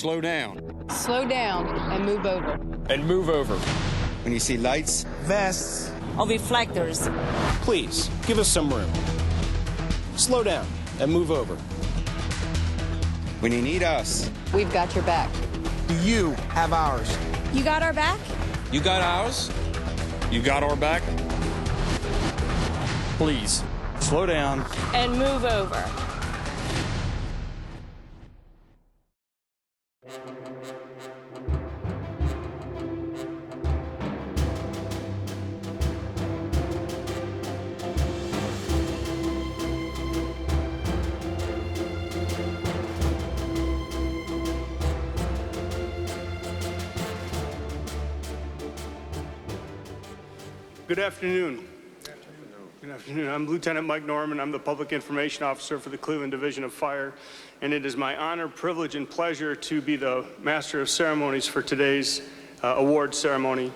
slow down. Slow down and move over. And move over. When you see lights, vests, or reflectors, please give us some room. Slow down and move over. when you need us, We've got your back. You have ours. You got our back? You got ours? You got our back? Please, slow down. And move over. Good afternoon. Good afternoon. I'm Lieutenant Mike Norman. I'm the Public Information Officer for the Cleveland Division of Fire, and it is my honor, privilege, and pleasure to be the Master of Ceremonies for today's award ceremony.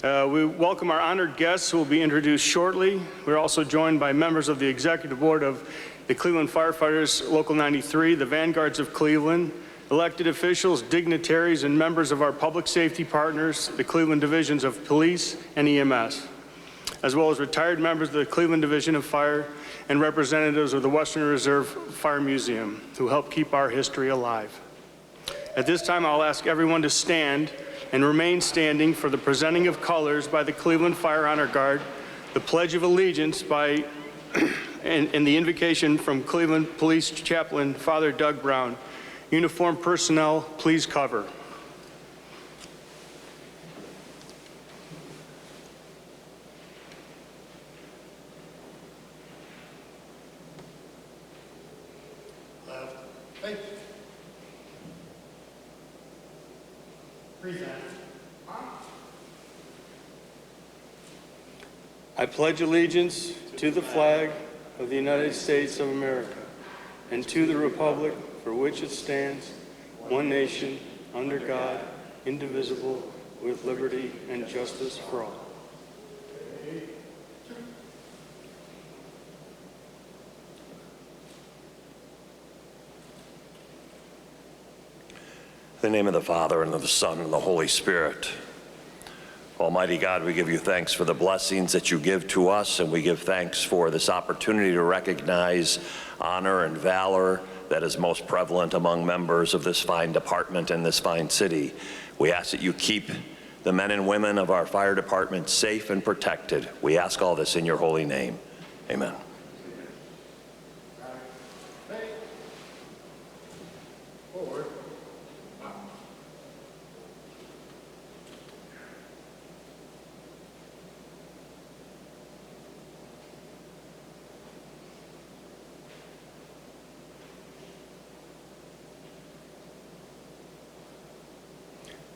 We welcome our honored guests who will be introduced shortly. We're also joined by members of the Executive Board of the Cleveland Firefighters Local 93, the Vanguards of Cleveland, elected officials, dignitaries, and members of our public safety partners, the Cleveland Divisions of Police and EMS, as well as retired members of the Cleveland Division of Fire and representatives of the Western Reserve Fire Museum who help keep our history alive. At this time, I'll ask everyone to stand and remain standing for the presenting of colors by the Cleveland Fire Honor Guard, the Pledge of Allegiance by and the invocation from Cleveland Police Chaplain Father Doug Brown. Uniformed personnel, please cover. I pledge allegiance to the flag of the United States of America and to the republic for which it stands, one nation, under God, indivisible, with liberty and justice for all. In the name of the Father, and of the Son, and of the Holy Spirit. Almighty God, we give you thanks for the blessings that you give to us, and we give thanks for this opportunity to recognize honor and valor that is most prevalent among members of this fine department and this fine city. We ask that you keep the men and women of our fire department safe and protected. We ask all this in your holy name. Amen.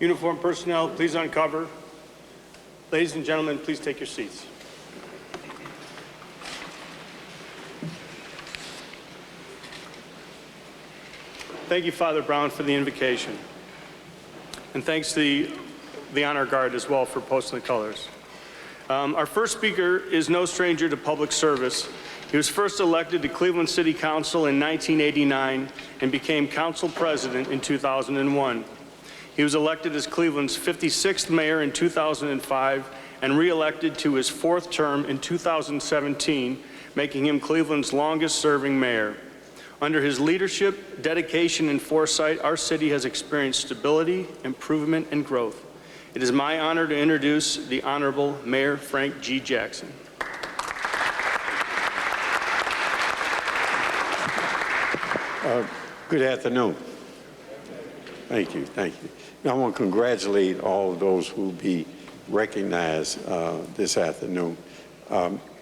Uniformed personnel, please uncover. Ladies and gentlemen, please take your seats. Thank you, Father Brown, for the invocation. And thanks to the Honor Guard as well for posting the colors. Our first speaker is no stranger to public service. He was first elected to Cleveland City Council in 1989 and became council president in 2001. He was elected as Cleveland's 56th mayor in 2005 and re-elected to his 4th term in 2017, making him Cleveland's longest-serving mayor. Under his leadership, dedication, and foresight, our city has experienced stability, improvement, and growth. It is my honor to introduce the Honorable Mayor Frank G. Jackson. Good afternoon. Thank you, thank you. Now, I want to congratulate all of those who will be recognized this afternoon.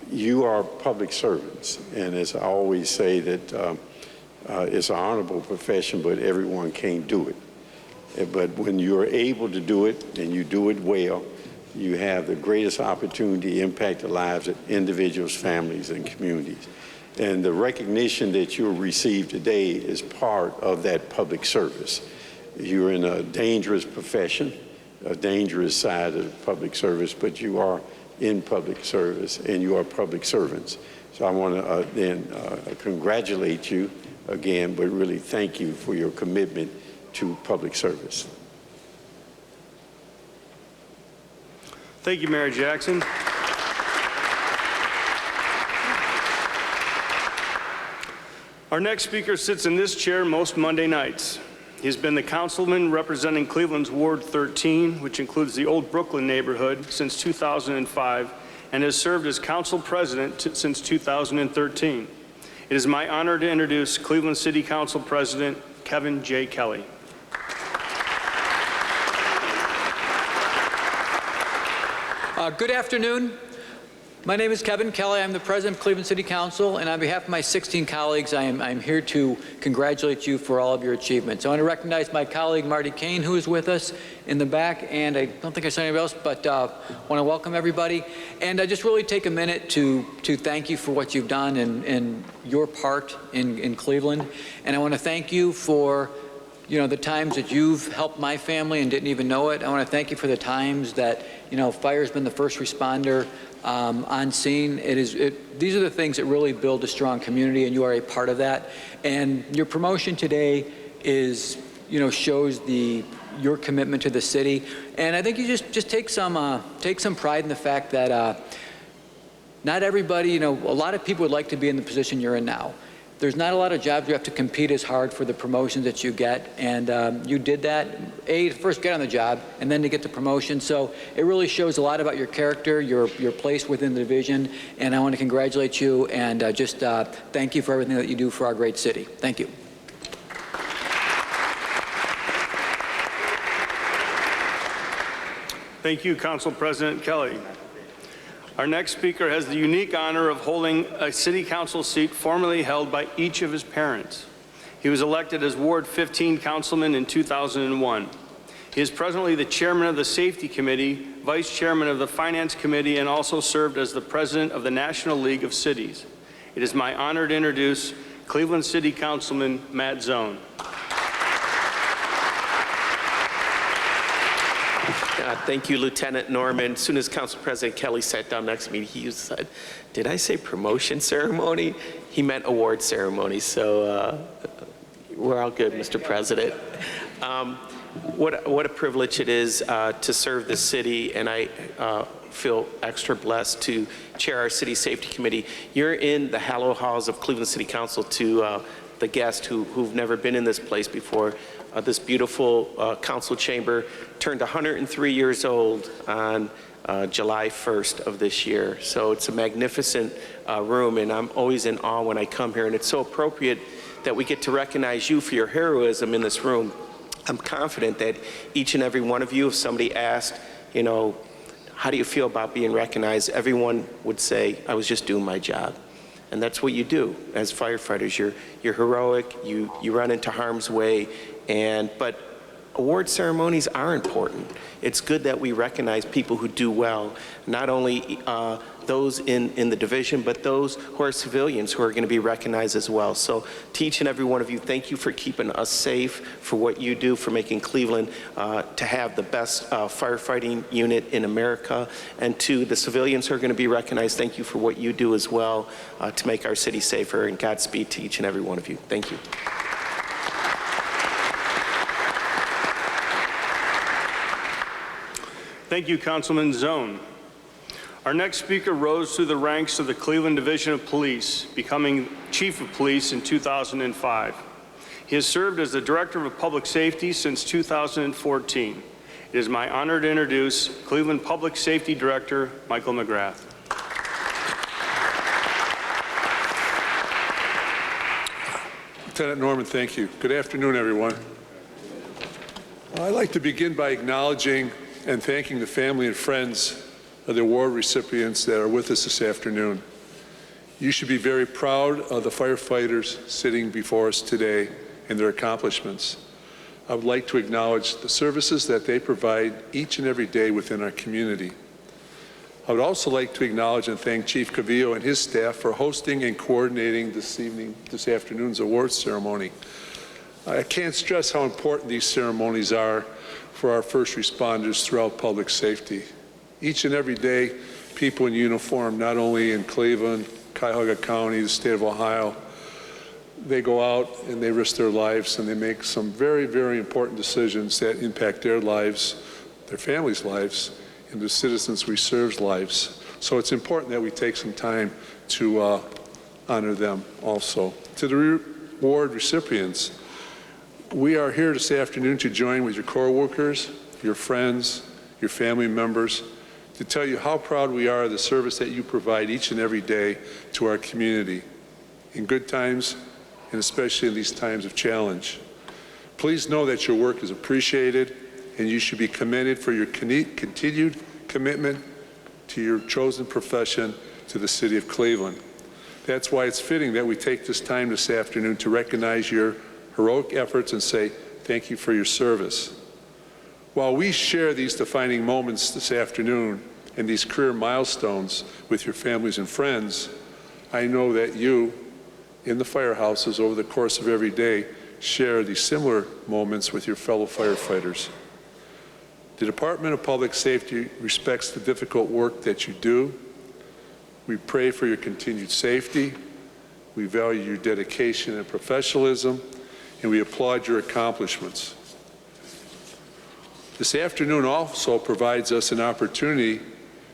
You are public servants, and as I always say that it's an honorable profession, but everyone can't do it. But when you're able to do it, and you do it well, you have the greatest opportunity to impact the lives of individuals, families, and communities. And the recognition that you'll receive today is part of that public service. You're in a dangerous profession, a dangerous side of public service, but you are in public service and you are public servants. So I want to then congratulate you again, but really thank you for your commitment to public service. Thank you, Mayor Jackson. Our next speaker sits in this chair most Monday nights. He has been the councilman representing Cleveland's Ward 13, which includes the Old Brooklyn neighborhood, since 2005, and has served as council president since 2013. It is my honor to introduce Cleveland City Council President Kevin J. Kelly. Good afternoon. My name is Kevin Kelly. I'm the president of Cleveland City Council, and on behalf of my 16 colleagues, I'm here to congratulate you for all of your achievements. I want to recognize my colleague Marty Kane, who is with us in the back, and I don't think I saw anybody else, but want to welcome everybody. And I just really take a minute to thank you for what you've done and your part in Cleveland. And I want to thank you for the times that you've helped my family and didn't even know it. I want to thank you for the times that, fire's been the first responder on scene. These are the things that really build a strong community, and you are a part of that. And your promotion today is, shows your commitment to the city. And I think you just take some pride in the fact that not everybody, a lot of people would like to be in the position you're in now. There's not a lot of jobs you have to compete as hard for the promotions that you get, and you did that, to first get on the job, and then to get the promotion. So it really shows a lot about your character, your place within the division, and I want to congratulate you and just thank you for everything that you do for our great city. Thank you. Thank you, Council President Kelly. Our next speaker has the unique honor of holding a city council seat formerly held by each of his parents. He was elected as Ward 15 councilman in 2001. He is presently the chairman of the Safety Committee, vice chairman of the Finance Committee, and also served as the president of the National League of Cities. It is my honor to introduce Cleveland City Councilman Matt Zone. Thank you, Lieutenant Norman. As soon as Council President Kelly sat down next to me, he said, "Did I say promotion ceremony?" He meant award ceremony, so we're all good, Mr. President. What a privilege it is to serve the city, and I feel extra blessed to chair our City Safety Committee. You're in the hallowed halls of Cleveland City Council to the guests who've never been in this place before. This beautiful council chamber turned 103 years old on July 1st of this year. So it's a magnificent room, and I'm always in awe when I come here. And it's so appropriate that we get to recognize you for your heroism in this room. I'm confident that each and every one of you, if somebody asked, how do you feel about being recognized, everyone would say, I was just doing my job. And that's what you do as firefighters. You're heroic, you run into harm's way, but award ceremonies are important. It's good that we recognize people who do well, not only those in the division, but those who are civilians who are going to be recognized as well. So to each and every one of you, thank you for keeping us safe, for what you do, for making Cleveland to have the best firefighting unit in America. And to the civilians who are going to be recognized, thank you for what you do as well to make our city safer. And Godspeed to each and every one of you. Thank you. Thank you, Councilman Zone. Our next speaker rose through the ranks of the Cleveland Division of Police, becoming Chief of Police in 2005. He has served as the Director of Public Safety since 2014. It is my honor to introduce Cleveland Public Safety Director Michael McGrath. Lieutenant Norman, thank you. Good afternoon, everyone. I'd like to begin by acknowledging and thanking the family and friends of the award recipients that are with us this afternoon. You should be very proud of the firefighters sitting before us today and their accomplishments. I would like to acknowledge the services that they provide each and every day within our community. I would also like to acknowledge and thank Chief Cavillo and his staff for hosting and coordinating this afternoon's awards ceremony. I can't stress how important these ceremonies are for our first responders throughout public safety. Each and every day, people in uniform, not only in Cleveland, Cuyahoga County, the state of Ohio, they go out and they risk their lives and they make some very, very important decisions that impact their lives, their families' lives, and the citizens we serve's lives. So it's important that we take some time to honor them also. To the reward recipients, we are here this afternoon to join with your coworkers, your friends, your family members, to tell you how proud we are of the service that you provide each and every day to our community, in good times and especially in these times of challenge. Please know that your work is appreciated and you should be commended for your continued commitment to your chosen profession to the City of Cleveland. That's why it's fitting that we take this time this afternoon to recognize your heroic efforts and say thank you for your service. While we share these defining moments this afternoon and these career milestones with your families and friends, I know that you, in the firehouses over the course of every day, share these similar moments with your fellow firefighters. The Department of Public Safety respects the difficult work that you do. We pray for your continued safety. We value your dedication and professionalism, and we applaud your accomplishments. This afternoon also provides us an opportunity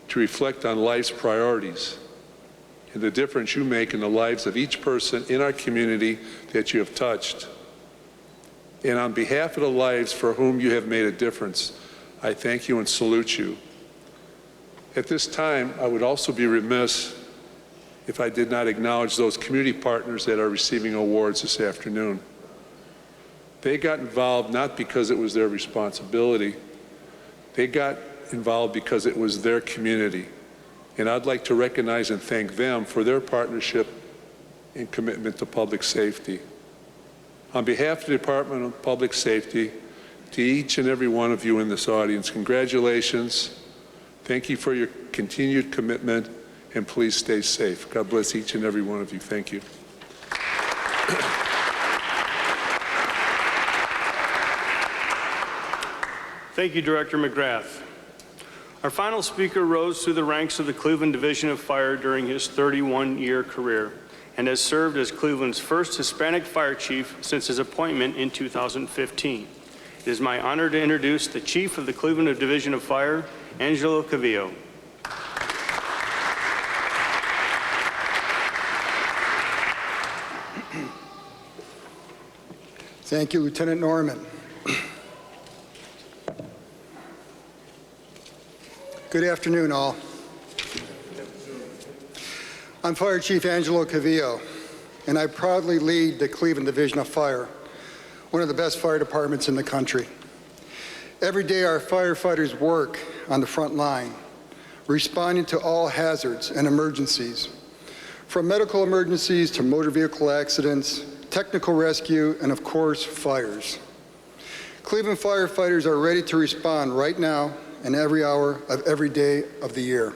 to reflect on life's priorities and the difference you make in the lives of each person in our community that you have touched. And on behalf of the lives for whom you have made a difference, I thank you and salute you. At this time, I would also be remiss if I did not acknowledge those community partners that are receiving awards this afternoon. They got involved not because it was their responsibility. They got involved because it was their community. And I'd like to recognize and thank them for their partnership and commitment to public safety. On behalf of the Department of Public Safety, to each and every one of you in this audience, congratulations. Thank you for your continued commitment, and please stay safe. God bless each and every one of you. Thank you. Thank you, Director McGrath. Our final speaker rose through the ranks of the Cleveland Division of Fire during his 31-year career and has served as Cleveland's first Hispanic fire chief since his appointment in 2015. It is my honor to introduce the Chief of the Cleveland Division of Fire, Angelo Cavillo. Thank you, Lieutenant Norman. Good afternoon, all. I'm Fire Chief Angelo Cavillo, and I proudly lead the Cleveland Division of Fire, one of the best fire departments in the country. Every day, our firefighters work on the front line, responding to all hazards and emergencies, from medical emergencies to motor vehicle accidents, technical rescue, and of course, fires. Cleveland firefighters are ready to respond right now and every hour of every day of the year.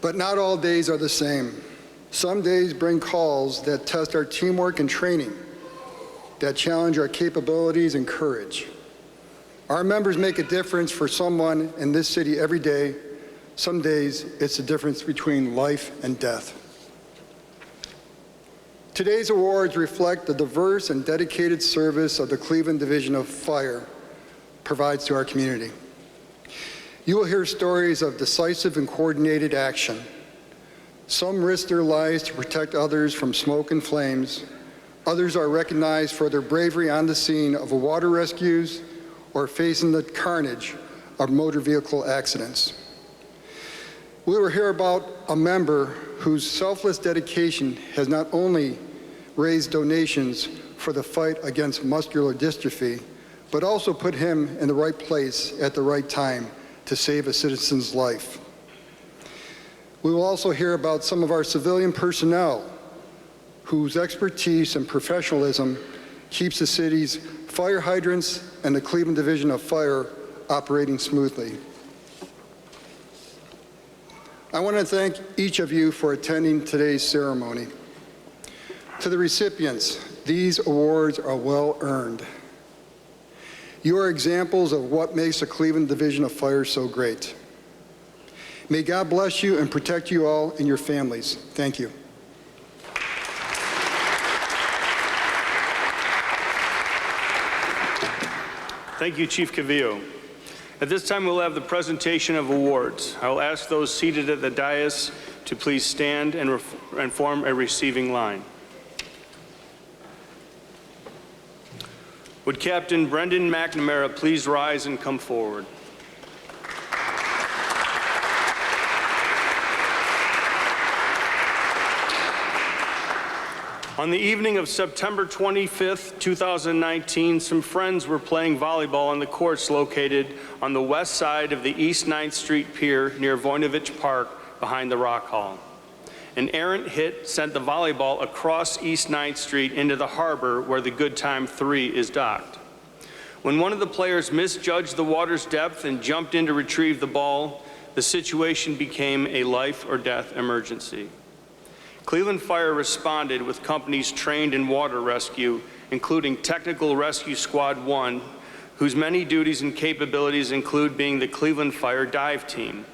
But not all days are the same. Some days bring calls that test our teamwork and training, that challenge our capabilities and courage. Our members make a difference for someone in this city every day. Some days, it's the difference between life and death. Today's awards reflect the diverse and dedicated service of the Cleveland Division of Fire provides to our community. You will hear stories of decisive and coordinated action. Some risk their lives to protect others from smoke and flames. Others are recognized for their bravery on the scene of water rescues or facing the carnage of motor vehicle accidents. We will hear about a member whose selfless dedication has not only raised donations for the fight against muscular dystrophy, but also put him in the right place at the right time to save a citizen's life. We will also hear about some of our civilian personnel whose expertise and professionalism keeps the city's fire hydrants and the Cleveland Division of Fire operating smoothly. I want to thank each of you for attending today's ceremony. To the recipients, these awards are well earned. You are examples of what makes the Cleveland Division of Fire so great. May God bless you and protect you all and your families. Thank you. Thank you, Chief Cavillo. At this time, we'll have the presentation of awards. I will ask those seated at the dais to please stand and form a receiving line. Would Captain Brendan McNamara please rise and come forward? On the evening of September 25th, 2019, some friends were playing volleyball on the courts located on the west side of the East 9th Street Pier near Voinovich Park behind the Rock Hall. An errant hit sent the volleyball across East 9th Street into the harbor where the Good Time 3 is docked. When one of the players misjudged the water's depth and jumped in to retrieve the ball, the situation became a life or death emergency. Cleveland Fire responded with companies trained in water rescue, including Technical Rescue Squad 1, whose many duties and capabilities include being the Cleveland Fire Dive Team.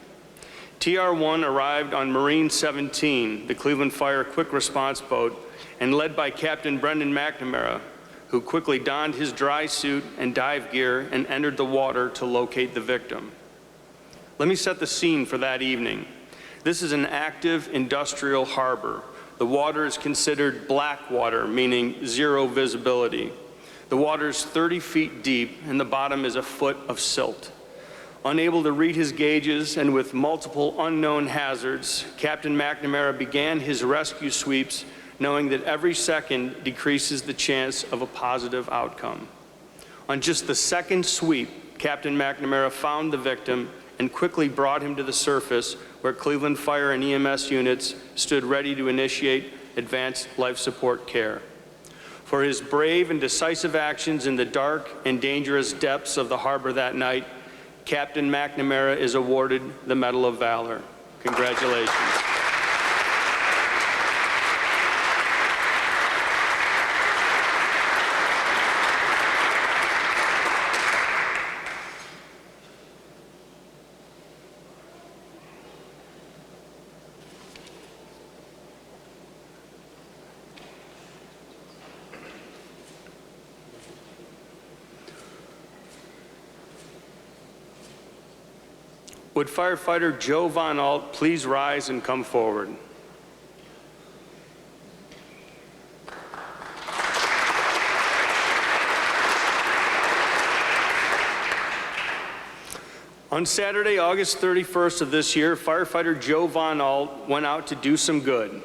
TR-1 arrived on Marine 17, the Cleveland Fire quick response boat, and led by Captain Brendan McNamara, who quickly donned his dry suit and dive gear and entered the water to locate the victim. Let me set the scene for that evening. This is an active industrial harbor. The water is considered black water, meaning zero visibility. The water is 30 feet deep, and the bottom is a foot of silt. Unable to read his gauges and with multiple unknown hazards, Captain McNamara began his rescue sweeps, knowing that every second decreases the chance of a positive outcome. On just the second sweep, Captain McNamara found the victim and quickly brought him to the surface where Cleveland Fire and EMS units stood ready to initiate advanced life support care. For his brave and decisive actions in the dark and dangerous depths of the harbor that night, Captain McNamara is awarded the Medal of Valor. Congratulations. Would firefighter Joe Von Alt please rise and come forward? On Saturday, August 31st of this year, firefighter Joe Von Alt went out to do some good.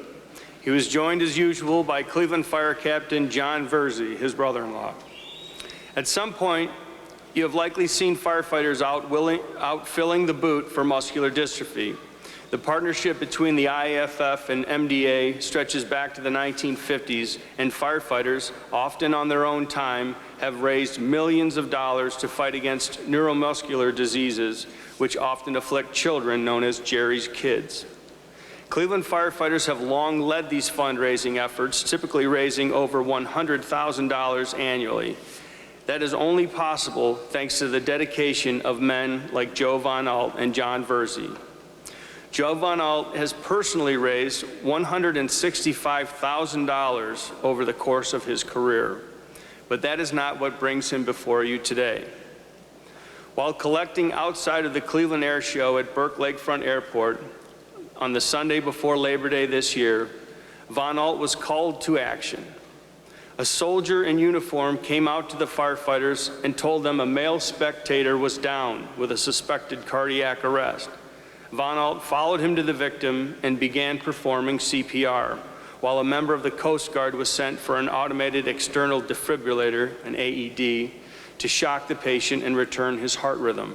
He was joined as usual by Cleveland Fire Captain John Verzi, his brother-in-law. At some point, you have likely seen firefighters out filling the boot for muscular dystrophy. The partnership between the IAFF and MDA stretches back to the 1950s, and firefighters, often on their own time, have raised millions of dollars to fight against neuromuscular diseases, which often afflict children known as Jerry's kids. Cleveland firefighters have long led these fundraising efforts, typically raising over $100,000 annually. That is only possible thanks to the dedication of men like Joe Von Alt and John Verzi. Joe Von Alt has personally raised $165,000 over the course of his career, but that is not what brings him before you today. While collecting outside of the Cleveland Air Show at Burke Lakefront Airport on the Sunday before Labor Day this year, Von Alt was called to action. A soldier in uniform came out to the firefighters and told them a male spectator was down with a suspected cardiac arrest. Von Alt followed him to the victim and began performing CPR, while a member of the Coast Guard was sent for an automated external defibrillator, an AED, to shock the patient and return his heart rhythm.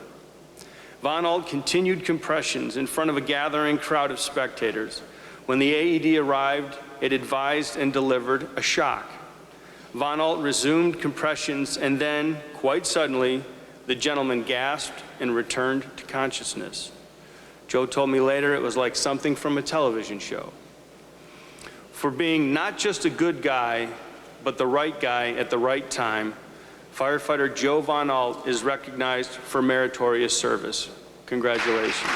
Von Alt continued compressions in front of a gathering crowd of spectators. When the AED arrived, it advised and delivered a shock. Von Alt resumed compressions, and then, quite suddenly, the gentleman gasped and returned to consciousness. Joe told me later it was like something from a television show. For being not just a good guy, but the right guy at the right time, firefighter Joe Von Alt is recognized for meritorious service. Congratulations.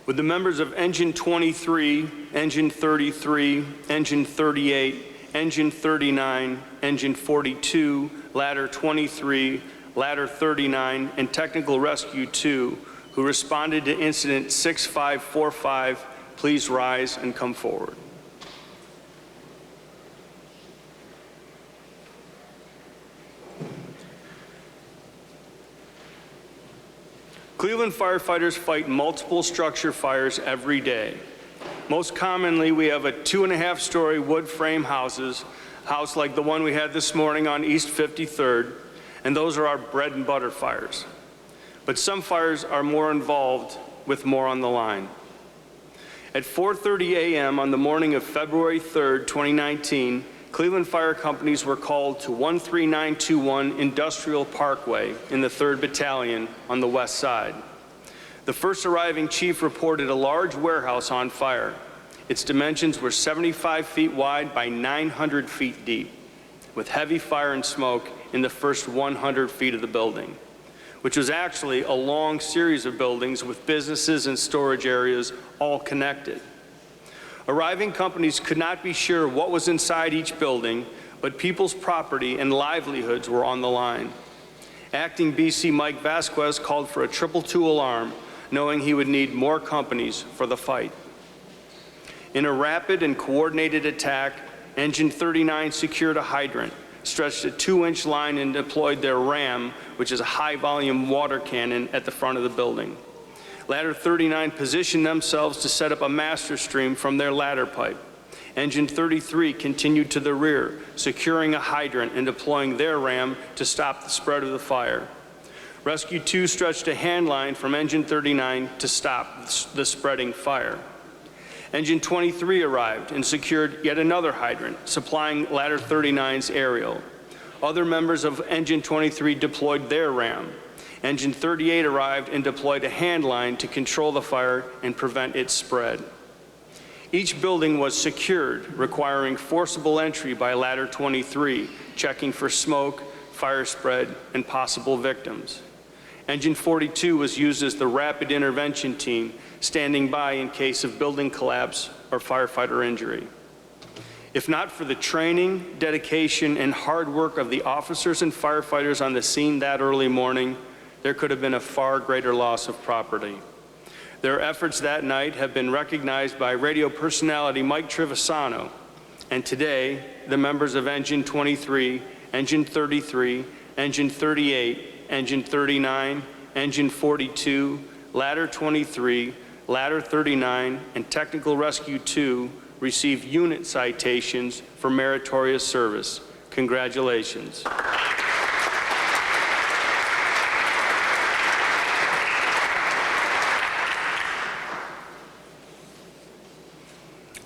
Would the members of Engine 23, Engine 33, Engine 38, Engine 39, Engine 42, Ladder 23, Ladder 39, and Technical Rescue 2, who responded to Incident 6545, please rise and come forward. Cleveland firefighters fight multiple structure fires every day. Most commonly, we have a 2.5-story wood frame house like the one we had this morning on East 53rd, and those are our bread and butter fires. But some fires are more involved with more on the line. At 4:30 a.m. on the morning of February 3rd, 2019, Cleveland Fire Companies were called to 13921 Industrial Parkway in the 3rd Battalion on the west side. The first arriving chief reported a large warehouse on fire. Its dimensions were 75 feet wide by 900 feet deep, with heavy fire and smoke in the first 100 feet of the building, which was actually a long series of buildings with businesses and storage areas all connected. Arriving companies could not be sure what was inside each building, but people's property and livelihoods were on the line. Acting BC Mike Vasquez called for a 222 alarm, knowing he would need more companies for the fight. In a rapid and coordinated attack, Engine 39 secured a hydrant, stretched a 2-inch line, and deployed their RAM, which is a high-volume water cannon, at the front of the building. Ladder 39 positioned themselves to set up a master stream from their ladder pipe. Engine 33 continued to the rear, securing a hydrant and deploying their RAM to stop the spread of the fire. Rescue 2 stretched a hand line from Engine 39 to stop the spreading fire. Engine 23 arrived and secured yet another hydrant, supplying Ladder 39's aerial. Other members of Engine 23 deployed their RAM. Engine 38 arrived and deployed a hand line to control the fire and prevent its spread. Each building was secured, requiring forcible entry by Ladder 23, checking for smoke, fire spread, and possible victims. Engine 42 was used as the rapid intervention team, standing by in case of building collapse or firefighter injury. If not for the training, dedication, and hard work of the officers and firefighters on the scene that early morning, there could have been a far greater loss of property. Their efforts that night have been recognized by radio personality Mike Trivisano, and today, the members of Engine 23, Engine 33, Engine 38, Engine 39, Engine 42, Ladder 23, Ladder 39, and Technical Rescue 2 received unit citations for meritorious service. Congratulations.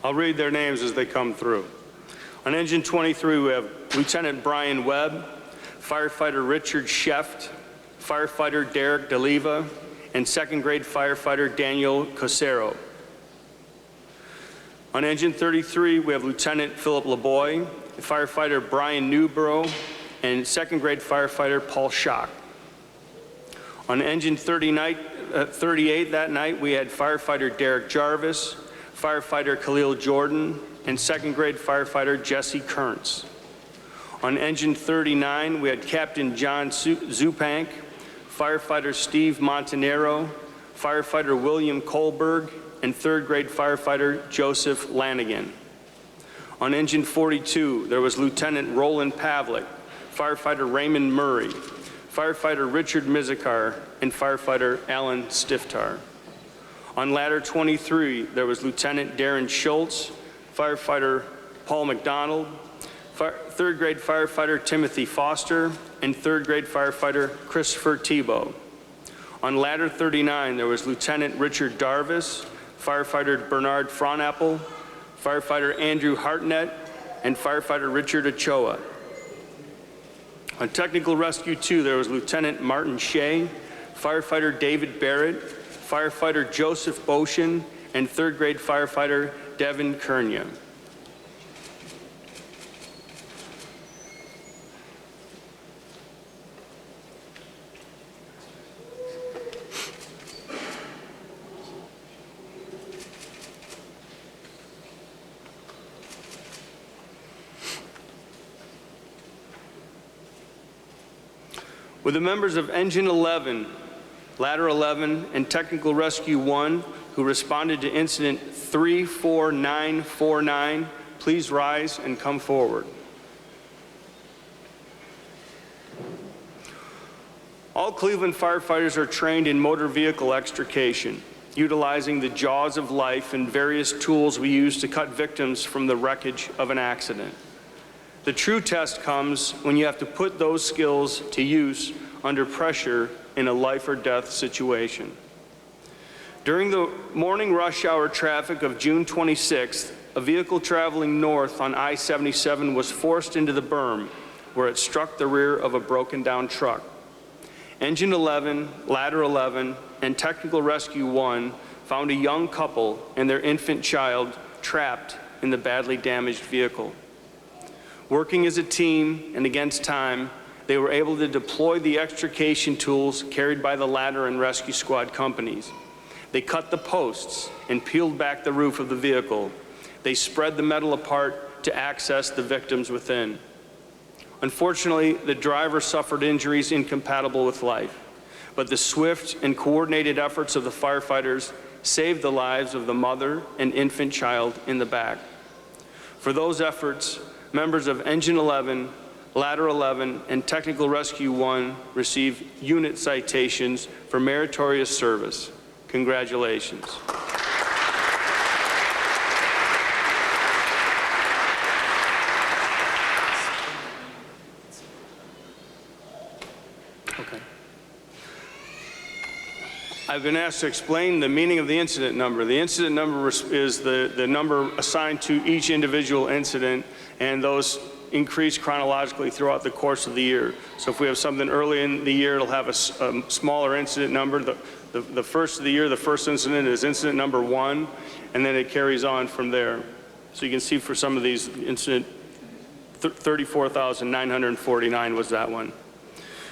I'll read their names as they come through. On Engine 23, we have Lieutenant Brian Webb, Firefighter Richard Sheft, Firefighter Derek DeLiva, and second grade firefighter Daniel Cosero. On Engine 33, we have Lieutenant Philip LeBoy, Firefighter Brian Newborough, and second grade firefighter Paul Schock. On Engine 38 that night, we had Firefighter Derek Jarvis, Firefighter Khalil Jordan, and second grade firefighter Jesse Kearns. On Engine 39, we had Captain John Zupank, Firefighter Steve Montanero, Firefighter William Kohlberg, and third grade firefighter Joseph Lanigan. On Engine 42, there was Lieutenant Roland Pavlik, Firefighter Raymond Murray, Firefighter Richard Mizikar, and Firefighter Alan Stiftar. On Ladder 23, there was Lieutenant Darren Schultz, Firefighter Paul McDonald, third grade firefighter Timothy Foster, and third grade firefighter Christopher Tebow. On Ladder 39, there was Lieutenant Richard Darvis, Firefighter Bernard Fronapple, Firefighter Andrew Hartnett, and Firefighter Richard Ochoa. On Technical Rescue 2, there was Lieutenant Martin Shea, Firefighter David Barrett, Firefighter Joseph Boshin, and third grade firefighter Devin Kernia. Would the members of Engine 11, Ladder 11, and Technical Rescue 1 who responded to incident 34949 please rise and come forward? All Cleveland firefighters are trained in motor vehicle extrication, utilizing the jaws of life and various tools we use to cut victims from the wreckage of an accident. The true test comes when you have to put those skills to use under pressure in a life or death situation. During the morning rush hour traffic of June 26th, a vehicle traveling north on I-77 was forced into the berm, where it struck the rear of a broken down truck. Engine 11, Ladder 11, and Technical Rescue 1 found a young couple and their infant child trapped in the badly damaged vehicle. Working as a team and against time, they were able to deploy the extrication tools carried by the ladder and rescue squad companies. They cut the posts and peeled back the roof of the vehicle. They spread the metal apart to access the victims within. Unfortunately, the driver suffered injuries incompatible with life, but the swift and coordinated efforts of the firefighters saved the lives of the mother and infant child in the back. For those efforts, members of Engine 11, Ladder 11, and Technical Rescue 1 received unit citations for meritorious service. Congratulations. Okay. I've been asked to explain the meaning of the incident number. The incident number is the number assigned to each individual incident, and those increase chronologically throughout the course of the year. So if we have something early in the year, it'll have a smaller incident number. The first of the year, the first incident is incident number 1, and then it carries on from there. So you can see for some of these, incident 34,949 was that one.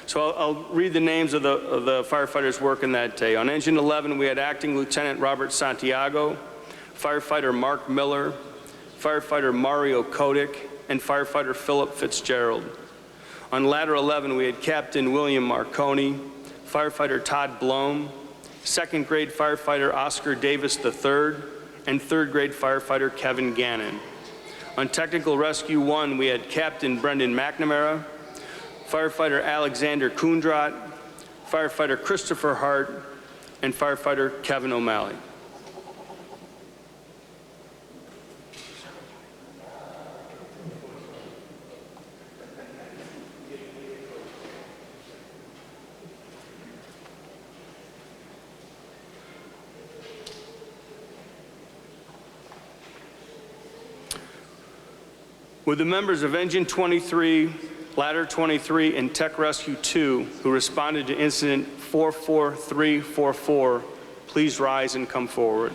So I'll read the names of the firefighters working that day. On Engine 11, we had Acting Lieutenant Robert Santiago, Firefighter Mark Miller, Firefighter Mario Kodik, and Firefighter Philip Fitzgerald. On Ladder 11, we had Captain William Marconi, Firefighter Todd Blome, 2nd grade firefighter Oscar Davis III, and 3rd grade firefighter Kevin Gannon. On Technical Rescue 1, we had Captain Brendan McNamara, Firefighter Alexander Kundrat, Firefighter Christopher Hart, and Firefighter Kevin O'Malley. With the members of Engine 23, Ladder 23, and Tech Rescue 2 who responded to incident 44344, please rise and come forward.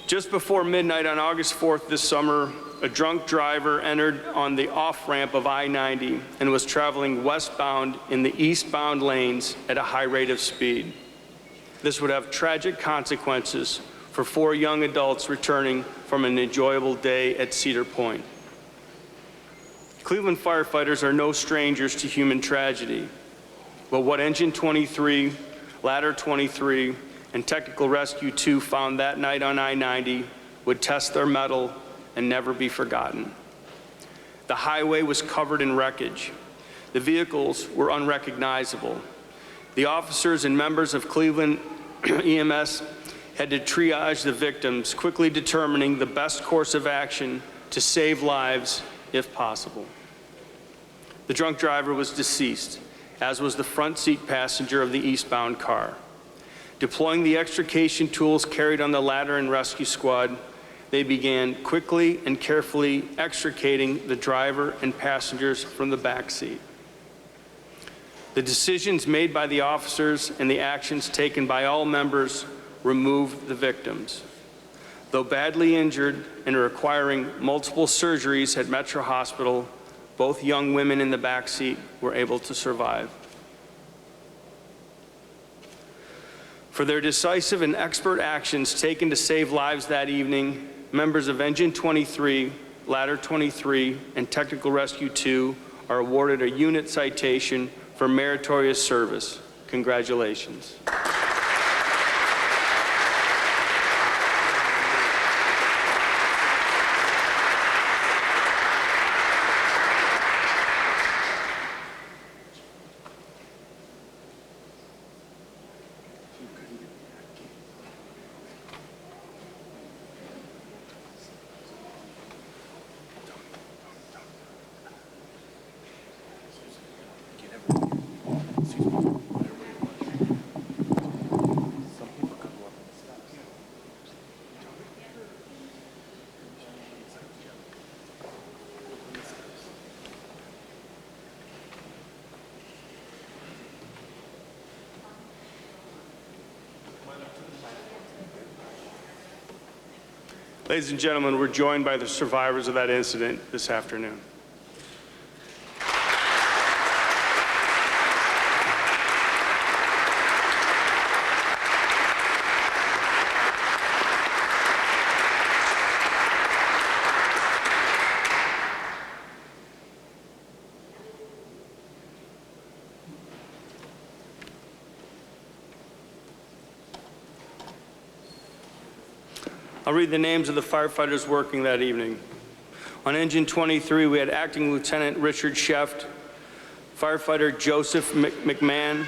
Just before midnight on August 4th this summer, a drunk driver entered on the off-ramp of I-90 and was traveling westbound in the eastbound lanes at a high rate of speed. This would have tragic consequences for 4 young adults returning from an enjoyable day at Cedar Point. Cleveland firefighters are no strangers to human tragedy, but what Engine 23, Ladder 23, and Technical Rescue 2 found that night on I-90 would test their mettle and never be forgotten. The highway was covered in wreckage. The vehicles were unrecognizable. The officers and members of Cleveland EMS had to triage the victims, quickly determining the best course of action to save lives if possible. The drunk driver was deceased, as was the front seat passenger of the eastbound car. Deploying the extrication tools carried on the ladder and rescue squad, they began quickly and carefully extricating the driver and passengers from the back seat. The decisions made by the officers and the actions taken by all members removed the victims. Though badly injured and requiring multiple surgeries at Metro Hospital, both young women in the back seat were able to survive. For their decisive and expert actions taken to save lives that evening, members of Engine 23, Ladder 23, and Technical Rescue 2 are awarded a unit citation for meritorious service. Congratulations. Ladies and gentlemen, we're joined by the survivors of that incident this afternoon. I'll read the names of the firefighters working that evening. On Engine 23, we had Acting Lieutenant Richard Sheft, Firefighter Joseph McMahon,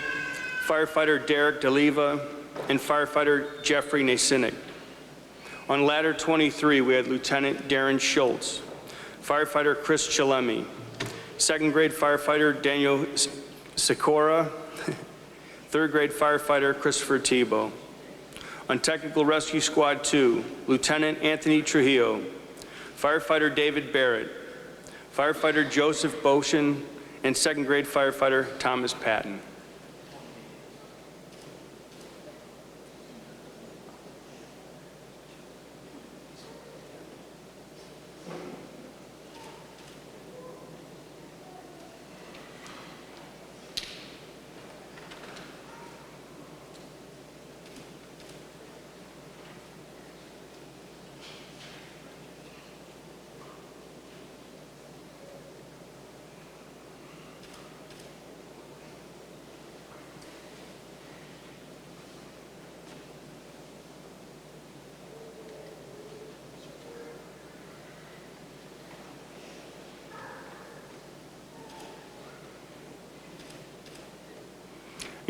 Firefighter Derek DeLiva, and Firefighter Jeffrey Nasinik. On Ladder 23, we had Lieutenant Darren Schultz, Firefighter Chris Chalemi, second grade firefighter Daniel Sikora, third grade firefighter Christopher Tebow. On Technical Rescue Squad 2, Lieutenant Anthony Trujillo, Firefighter David Barrett, Firefighter Joseph Boshin, and second grade firefighter Thomas Patton.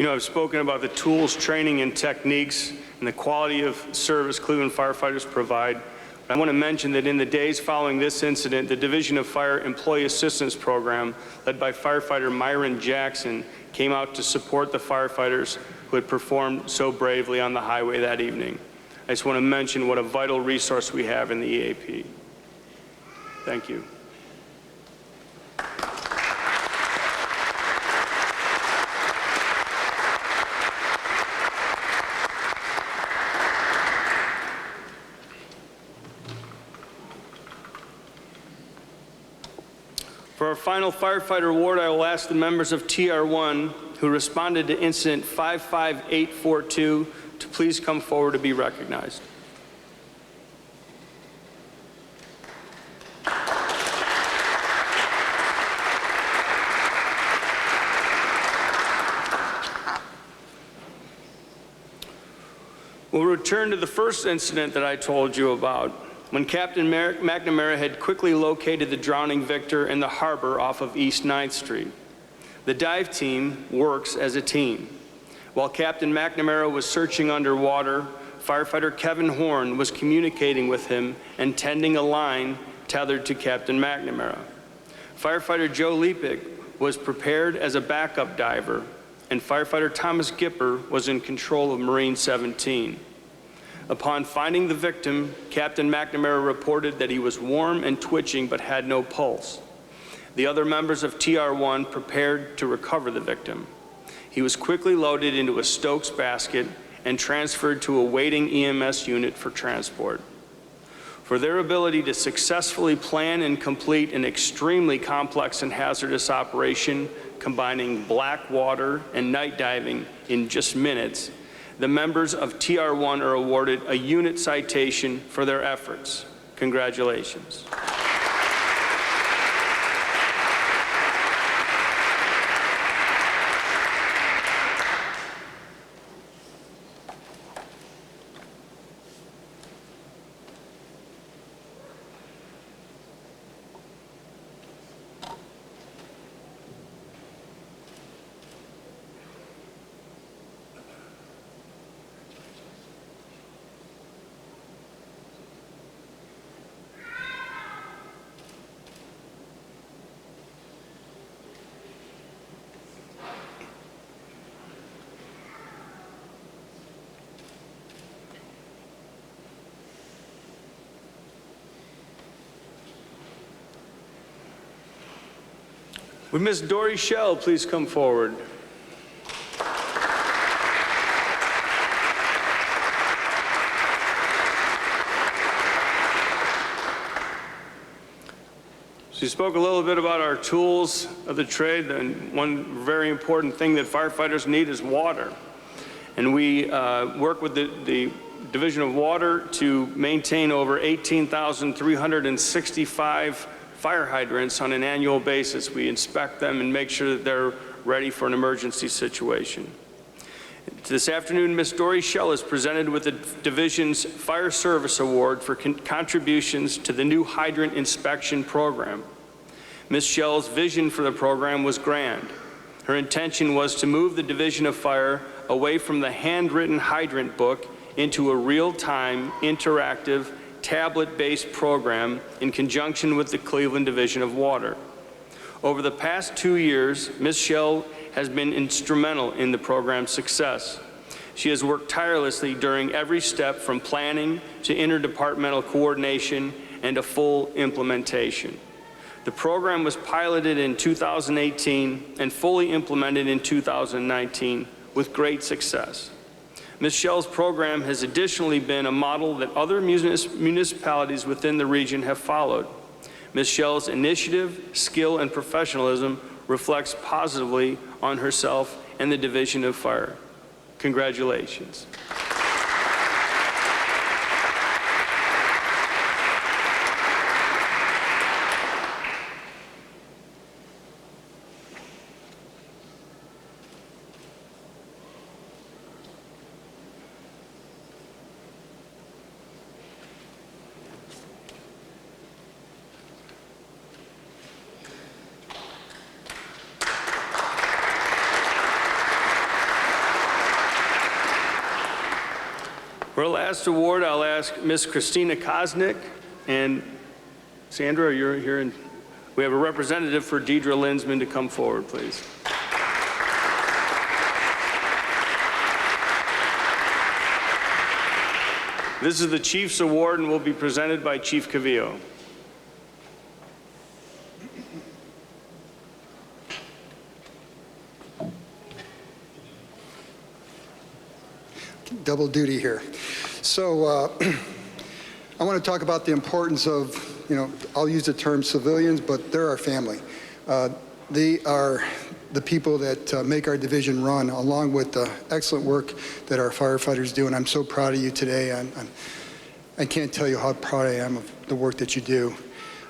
You know, I've spoken about the tools, training, and techniques and the quality of service Cleveland firefighters provide. I want to mention that in the days following this incident, the Division of Fire Employee Assistance Program, led by firefighter Myron Jackson, came out to support the firefighters who had performed so bravely on the highway that evening. I just want to mention what a vital resource we have in the EAP. Thank you. For our final firefighter award, I will ask the members of TR1 who responded to incident 55842 to please come forward to be recognized. We'll return to the first incident that I told you about, when Captain McNamara had quickly located the drowning Victor in the harbor off of East 9th Street. The dive team works as a team. While Captain McNamara was searching underwater, firefighter Kevin Horn was communicating with him and tending a line tethered to Captain McNamara. Firefighter Joe Lepick was prepared as a backup diver, and firefighter Thomas Gipper was in control of Marine 17. Upon finding the victim, Captain McNamara reported that he was warm and twitching but had no pulse. The other members of TR1 prepared to recover the victim. He was quickly loaded into a Stokes basket and transferred to a waiting EMS unit for transport. For their ability to successfully plan and complete an extremely complex and hazardous operation combining black water and night diving in just minutes, the members of TR1 are awarded a unit citation for their efforts. Congratulations. Would Miss Dory Shell please come forward? She spoke a little bit about our tools of the trade, and one very important thing that firefighters need is water. And we work with the Division of Water to maintain over 18,365 fire hydrants on an annual basis. We inspect them and make sure that they're ready for an emergency situation. This afternoon, Ms. Dory Shell is presented with the Division's Fire Service Award for contributions to the new hydrant inspection program. Ms. Shell's vision for the program was grand. Her intention was to move the Division of Fire away from the handwritten hydrant book into a real-time, interactive, tablet-based program in conjunction with the Cleveland Division of Water. Over the past 2 years, Ms. Shell has been instrumental in the program's success. She has worked tirelessly during every step from planning to interdepartmental coordination and a full implementation. The program was piloted in 2018 and fully implemented in 2019 with great success. Ms. Shell's program has additionally been a model that other municipalities within the region have followed. Ms. Shell's initiative, skill, and professionalism reflects positively on herself and the Division of Fire. Congratulations. For our last award, I'll ask Ms. Christina Kosnick, and Sandra, you're here, and we have a representative for Deidre Linsman to come forward, please. This is the Chief's Award and will be presented by Chief Cavillo. Double duty here. So I want to talk about the importance of, I'll use the term civilians, but they're our family. They are the people that make our division run, along with the excellent work that our firefighters do. And I'm so proud of you today. I can't tell you how proud I am of the work that you do.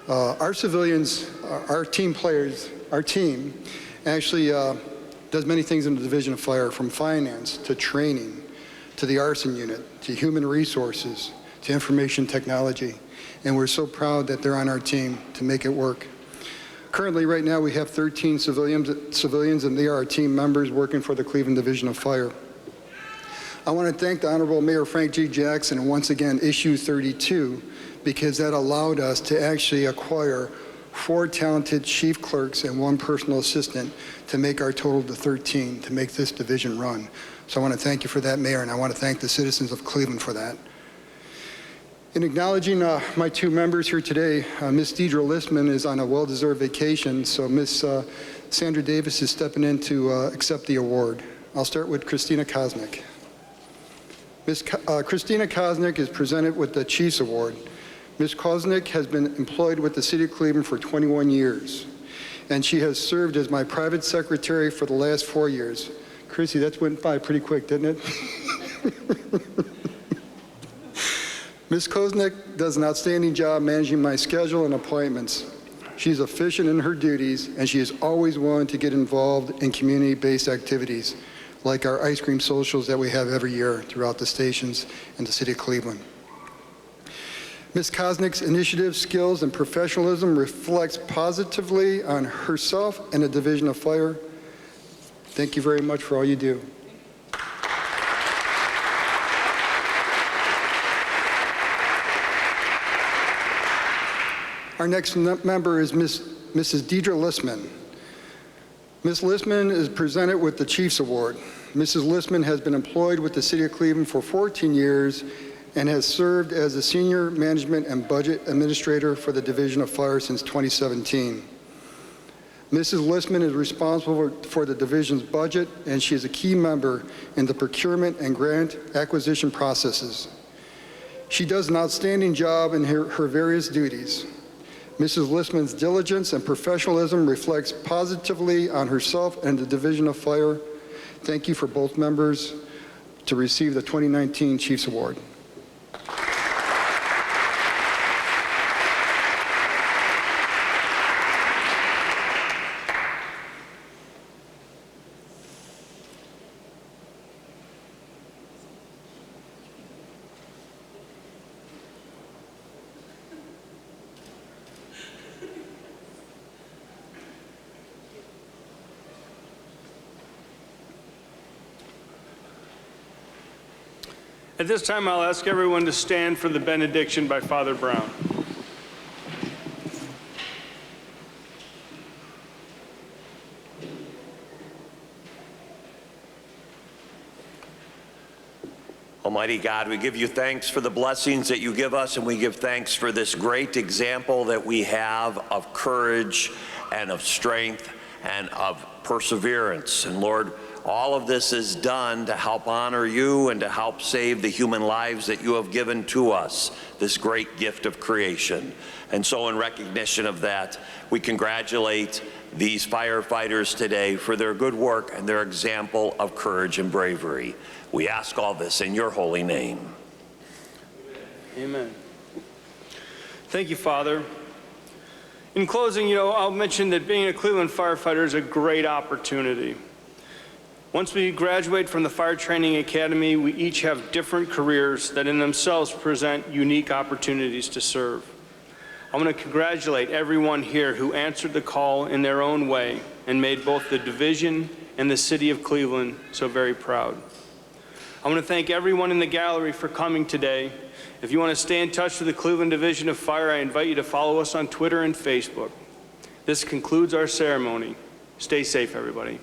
Our civilians, our team players, our team actually does many things in the Division of Fire, from finance to training, to the arson unit, to human resources, to information technology. And we're so proud that they're on our team to make it work. Currently, right now, we have 13 civilians, and they are our team members working for the Cleveland Division of Fire. I want to thank the Honorable Mayor Frank G. Jackson, and once again, Issue 32, because that allowed us to actually acquire 4 talented chief clerks and 1 personal assistant to make our total to 13 to make this division run. So I want to thank you for that, Mayor, and I want to thank the citizens of Cleveland for that. In acknowledging my 2 members here today, Ms. Deidre Linsman is on a well-deserved vacation, so Ms. Sandra Davis is stepping in to accept the award. I'll start with Christina Kosnick. Ms. Christina Kosnick is presented with the Chiefs Award. Ms. Kosnick has been employed with the City of Cleveland for 21 years, and she has served as my private secretary for the last 4 years. Chrissy, that went by pretty quick, didn't it? Ms. Kosnick does an outstanding job managing my schedule and appointments. She's efficient in her duties, and she is always willing to get involved in community-based activities, like our ice cream socials that we have every year throughout the stations in the City of Cleveland. Ms. Kosnick's initiative, skills, and professionalism reflects positively on herself and the Division of Fire. Thank you very much for all you do. Our next member is Mrs. Deidre Linsman. Ms. Linsman is presented with the Chiefs Award. Mrs. Linsman has been employed with the City of Cleveland for 14 years and has served as the Senior Management and Budget Administrator for the Division of Fire since 2017. Mrs. Listman is responsible for the division's budget, and she is a key member in the procurement and grant acquisition processes. She does an outstanding job in her various duties. Mrs. Listman's diligence and professionalism reflects positively on herself and the Division of Fire. Thank you for both members to receive the 2019 Chiefs Award. At this time, I'll ask everyone to stand for the benediction by Father Brown. Almighty God, we give you thanks for the blessings that you give us, and we give thanks for this great example that we have of courage and of strength and of perseverance. And Lord, all of this is done to help honor you and to help save the human lives that you have given to us, this great gift of creation. And so in recognition of that, we congratulate these firefighters today for their good work and their example of courage and bravery. We ask all this in your holy name. Amen. Thank you, Father. In closing, I'll mention that being a Cleveland firefighter is a great opportunity. Once we graduate from the Fire Training Academy, we each have different careers that in themselves present unique opportunities to serve. I want to congratulate everyone here who answered the call in their own way and made both the division and the city of Cleveland so very proud. I want to thank everyone in the gallery for coming today. If you want to stay in touch with the Cleveland Division of Fire, I invite you to follow us on Twitter and Facebook. This concludes our ceremony. Stay safe, everybody.